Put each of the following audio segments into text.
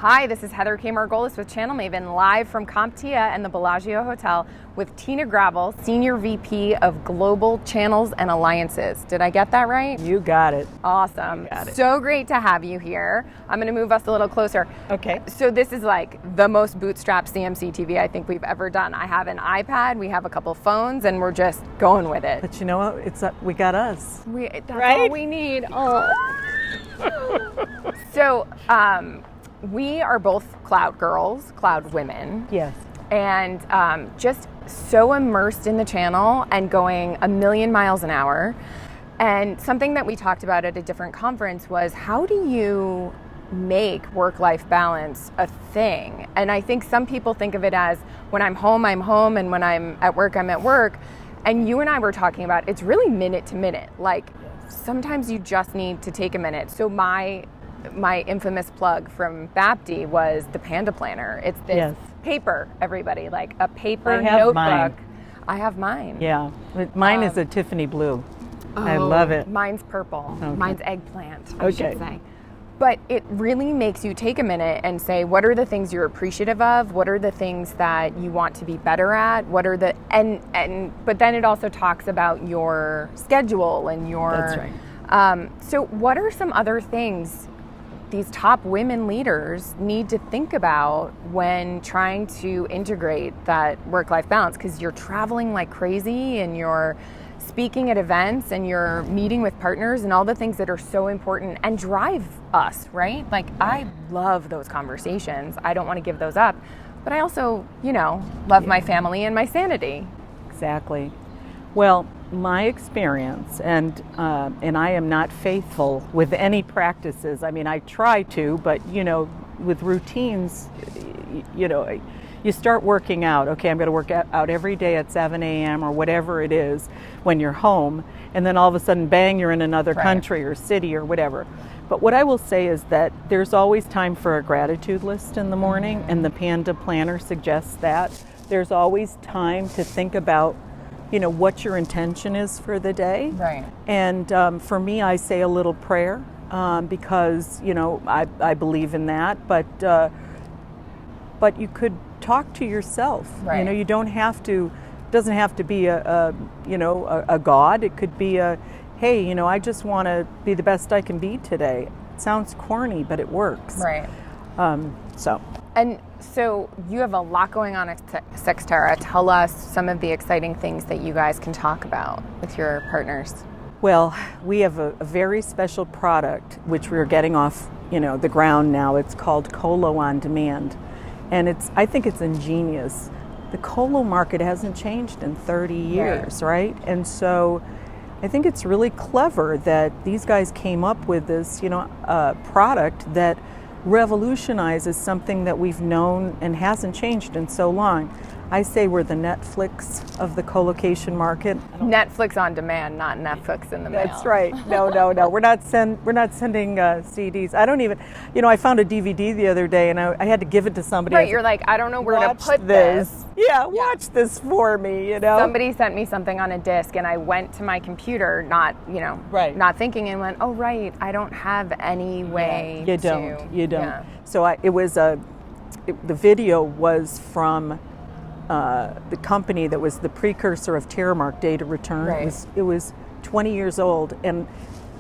Hi, this is Heather K. Margolis with Channel Maven, live from CMCtv and the Bellagio Hotel with Tina Gravel, Senior VP of Global Channels and Alliances. Did I get that right? You got it. Awesome. Got it. So great to have you here. I'm going to move us a little closer. Okay. So this is like the most bootstrapped CMCtv I think we've ever done. I have an iPad, we have a couple phones, and we're just going with it. But you know what? We got us. That's right? all we need. Oh. So, we are both cloud girls, cloud women. Yes. And just so immersed in the channel and going a million miles an hour. And something that we talked about at a different conference was, how do you make work-life balance a thing? And I think some people think of it as, when I'm home, and when I'm at work, I'm at work. And you and I were talking about, it's really minute to minute. Like, sometimes you just need to take a minute. So my infamous plug from BAPD was the Panda Planner. It's this paper, everybody, like a paper notebook. Mine. I have mine. Yeah, mine is a Tiffany blue. I love it. Mine's purple. Okay. Mine's eggplant, I should say. But it really makes you take a minute and say, what are the things you're appreciative of? What are the things that you want to be better at? What are the but then it also talks about your schedule and your. That's right. So what are some other things these top women leaders need to think about when trying to integrate that work-life balance? Because you're traveling like crazy and you're speaking at events and you're meeting with partners and all the things that are so important and drive us, right? Like, I love those conversations. I don't want to give those up, but I also, love my family and my sanity. Exactly. Well, my experience, and I am not faithful with any practices. I mean, I try to, but with routines, you start working out. Okay, I'm going to work out every day at 7 a.m. or whatever it is when you're home, and then all of a sudden, bang, you're in another country or city or whatever. But what I will say is that there's always time for a gratitude list in the morning, and the Panda Planner suggests that. There's always time to think about what your intention is for the day. Right. And for me, I say a little prayer because, I believe in that. But you could talk to yourself. Right. You don't have to, it doesn't have to be a God. It could be hey, I just want to be the best I can be today. It sounds corny, but it works. Right. And so you have a lot going on at Cyxtera. Tell us some of the exciting things that you guys can talk about with your partners. Well, we have a very special product which we're getting off, the ground now. It's called Colo on Demand, and I think it's ingenious. The colo market hasn't changed in 30 years, right? And so I think it's really clever that these guys came up with this, product that revolutionizes something that we've known and hasn't changed in so long. I say we're the Netflix of the co-location market. Netflix on demand, not Netflix in the mail. That's right. No. We're not sending CDs. I don't even. I found a DVD the other day, and I had to give it to somebody. Right. You're like, I don't know where to put this. Yeah, watch this for me. Somebody sent me something on a disc, and I went to my computer, not not thinking, and went, oh right, I don't have any way. You don't. Yeah. So the video was from the company that was the precursor of Terramark Data Return. Right. It was 20 years old, and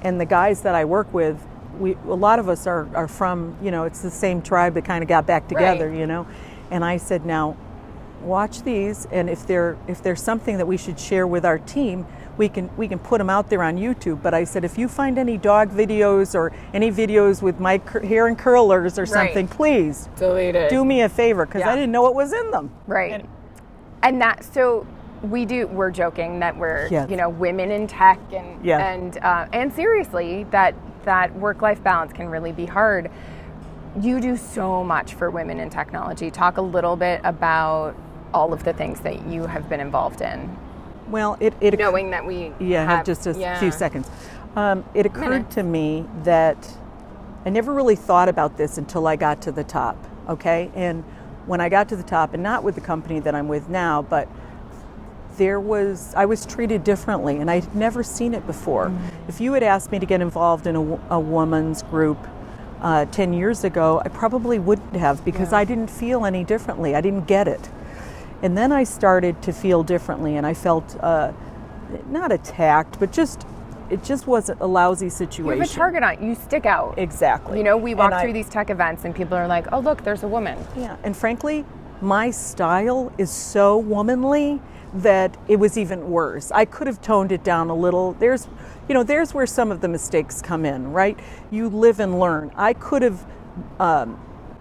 the guys that I work with, a lot of us are from, it's the same tribe that kind of got back together, And I said, now watch these, and if there's something that we should share with our team, we can put them out there on YouTube. But I said, if you find any dog videos or any videos with my hair and curlers or something, please delete it. Do me a favor, because I didn't know what was in them. Right. And that, so we're joking that we're women in tech and seriously that work-life balance can really be hard. You do so much for women in technology. Talk a little bit about all of the things that you have been involved in. Well, knowing that we have just a few seconds. It occurred to me that I never really thought about this until I got to the top. Okay, and when I got to the top, and not with the company that I'm with now, but I was treated differently, and I'd never seen it before. Mm-hmm. If you had asked me to get involved in a woman's group, 10 years ago, I probably wouldn't have, because I didn't feel any differently. I didn't get it. And then I started to feel differently, and I felt not attacked, but it just was a lousy situation. You have a target on you, stick out. Exactly. You know, we walk through these tech events and people are like, oh, look, there's a woman. Yeah, and frankly, my style is so womanly that it was even worse. I could have toned it down a little. There's where some of the mistakes come in, right? You live and learn. I could have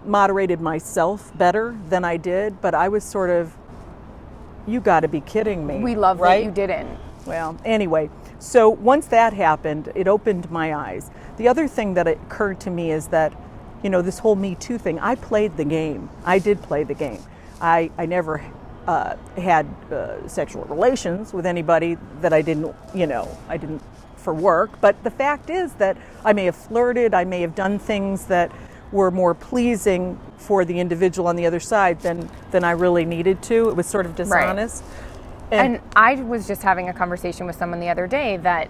moderated myself better than I did, but I was sort of, you got to be kidding me. We love right? that you didn't. Well, anyway, so once that happened, it opened my eyes. The other thing that occurred to me is that, this whole Me Too thing, I played the game. I did play the game. I never had sexual relations with anybody that I didn't for work. But the fact is that I may have flirted, I may have done things that were more pleasing for the individual on the other side than I really needed to. It was sort of dishonest. Right. And I was just having a conversation with someone the other day that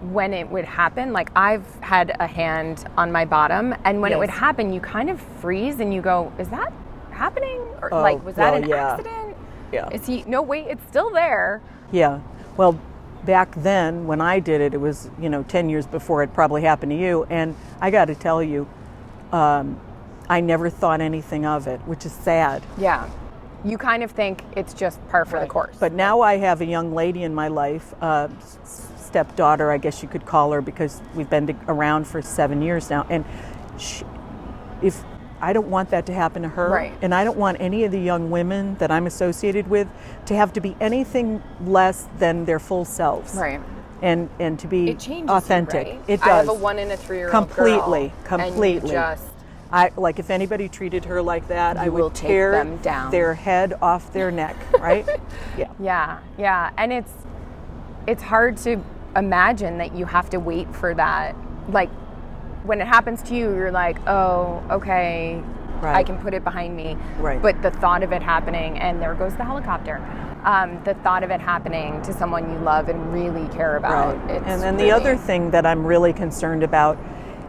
when it would happen, like I've had a hand on my bottom, and when it would happen, you kind of freeze and you go, is that happening? Or was that an accident? Yeah. Is he, no, wait, it's still there. Yeah. Well, back then when I did it, it was, 10 years before it probably happened to you. And I got to tell you, I never thought anything of it, which is sad. Yeah. You kind of think it's just par for the course. But now I have a young lady in my life, stepdaughter, I guess you could call her, because we've been around for 7 years now. And if I don't want that to happen to her, right. And I don't want any of the young women that I'm associated with to have to be anything less than their full selves. Right. And to be it changes authentic. You, right? It does. I have a 1 and a 3-year-old completely. And you just, like if anybody treated her like that, I would tear them down, their head off their neck, right? Yeah. And it's hard to imagine that you have to wait for that. Like when it happens to you, you're like, oh, okay, right. I can put it behind me. Right. But the thought of it happening, and there goes the helicopter. The thought of it happening to someone you love and really care about. Right. And then the other thing that I'm really concerned about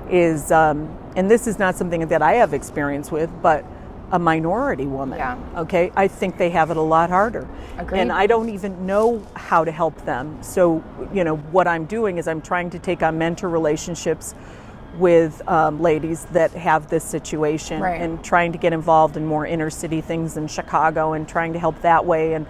is, and this is not something that I have experience with, but a minority woman. Yeah. Okay, I think they have it a lot harder. Agreed. And I don't even know how to help them. So, what I'm doing is I'm trying to take on mentor relationships with ladies that have this situation, right. And trying to get involved in more inner city things in Chicago and trying to help that way. And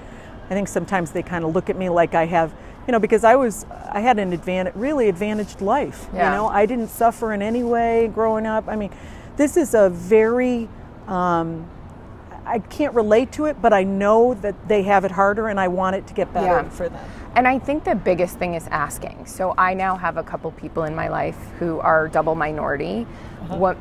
I think sometimes they kind of look at me like I have, because I had an really advantaged life. Yeah. I didn't suffer in any way growing up. I mean, this is a very, I can't relate to it, but I know that they have it harder, and I want it to get better for them. And I think the biggest thing is asking. So I now have a couple people in my life who are double minority,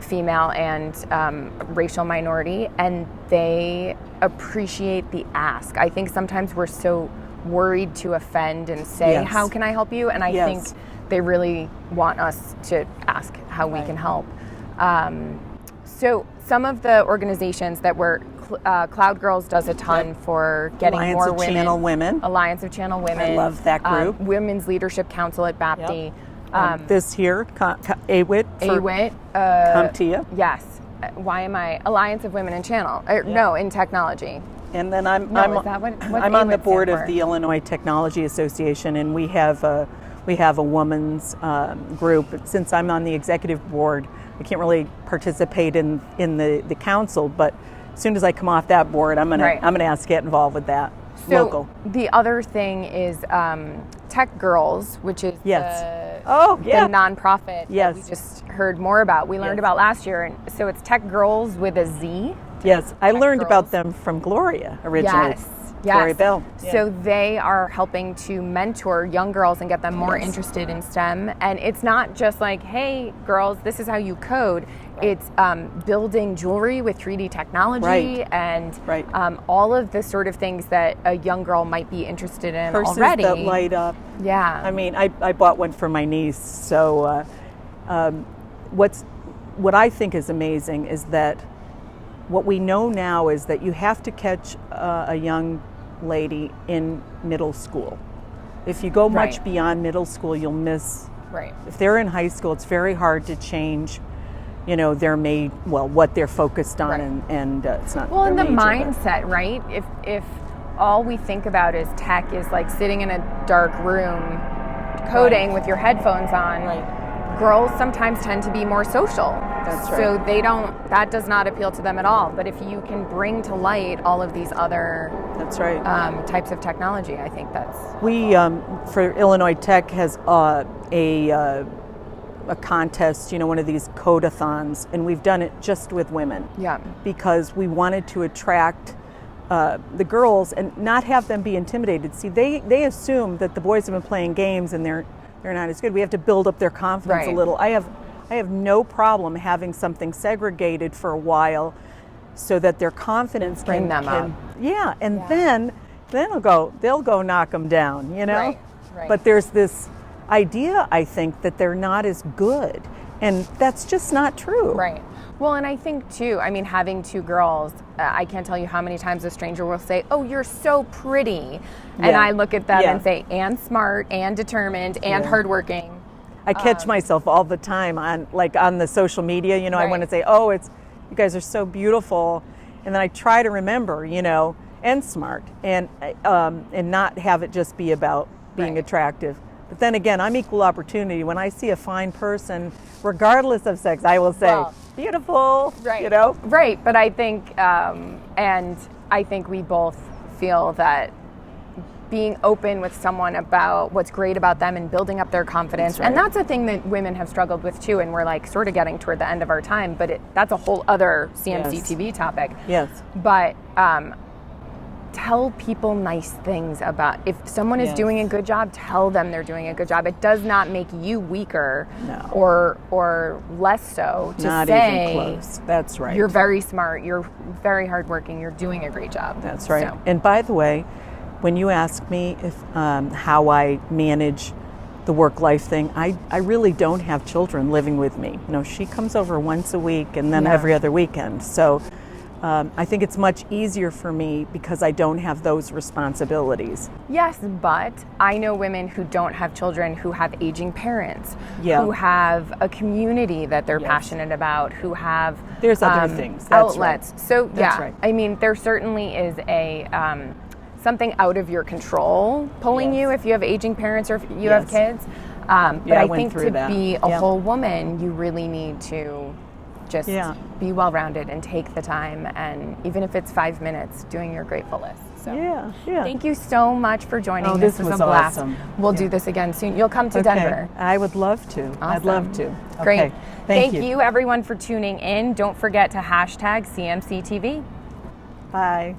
female and racial minority, and they appreciate the ask. I think sometimes we're so worried to offend and say, how can I help you? And I think they really want us to ask how we can help. So some of the organizations that were Cloud Girls does a ton for getting more women. Alliance of Channel Women. I love that group. Women's Leadership Council at BAPTI. This here, AWIT. AWIT. CMCtv. Yes. Why am I? Alliance of Women in Channel. No, in technology. And then I'm on the board of the Illinois Technology Association, and we have a women's group. Since I'm on the executive board, I can't really participate in the council, but as soon as I come off that board, I'm gonna ask to get involved with that. So local. The other thing is Tech Girls, which is the nonprofit that we just heard more about. We learned about last year, and so it's Tech Girls with a Z. Yes, I learned about them from Gloria originally. Yes. Gloria Bell. Yeah. So they are helping to mentor young girls and get them more interested in STEM. And it's not just like, hey, girls, this is how you code. Right. It's building jewelry with 3D technology and all of the sort of things that a young girl might be interested in Purses already. that light up. Yeah. I mean, I bought one for my niece. So what I think is amazing is that what we know now is that you have to catch a young lady in middle school. If you go much beyond middle school, you'll miss. Right. If they're in high school, it's very hard to change they're made, what they're focused on, Right. and it's not. Well, and the their major, mindset, right? If all we think about is tech is like sitting in a dark room coding with your headphones on, Right. girls sometimes tend to be more social. That's right. So that does not appeal to them at all. But if you can bring to light all of these other That's right. types of technology, I think that's... We, for Illinois Tech, has a contest, one of these code-a-thons, and we've done it just with women. Yeah. Because we wanted to attract the girls and not have them be intimidated. See, they assume that the boys have been playing games and they're not as good. We have to build up their confidence Right. a little. I have no problem having something segregated for a while so that their confidence Bring them up. Yeah, and then they'll go knock them down, Right. But there's this idea, I think, that they're not as good, and that's just not true. Right. Well, and I think too, having two girls, I can't tell you how many times a stranger will say, "Oh, you're so pretty." And Yeah. I look at them Yeah. and say, "And smart, and determined, and Yeah. hardworking." I catch myself all the time on the social media, I Right. want to say, "Oh, you guys are so beautiful." And then I try to remember, and smart, and not have it just be about being Right. attractive. But then again, I'm equal opportunity. When I see a fine person, regardless of sex, I will say, Well, beautiful, Right. Right. But I think, and I think we both feel that being open with someone about what's great about them and building up their confidence. That's right. And that's a thing that women have struggled with too. And we're like sort of getting toward the end of our time, but that's a whole other CMCtv topic. Yes. But tell people nice things about, if someone is Yes. doing a good job, tell them they're doing a good job. It does not make you weaker No. or less so to Not say even close. That's right. you're very smart, you're very hardworking, you're doing a great job. That's right. So, And by the way, when you ask me if how I manage the work-life thing, I really don't have children living with me. She comes over once a week and then Yeah. every other weekend. So I think it's much easier for me because I don't have those responsibilities. yes, but I know women who don't have children who have aging parents, Yeah. who have a community that they're Yes. passionate about, who have There's other things. That's outlets. right. So That's yeah, right. there certainly is a something out of your control pulling Yes. you if you have aging parents or if you have Yes. kids. But Yeah, I I went think through to that. be a Yeah. whole woman, you really need to just Yeah. be well-rounded and take the time, and even if it's 5 minutes, doing your grateful list. So Yeah. thank you so much for joining. Oh, This this was was a blast. awesome. We'll Yeah. do this again soon. You'll come to Okay. Denver. I would love to. I'd Awesome. love to. Great. Okay. Thank you everyone for tuning in. Don't forget to #CMCtv. Bye.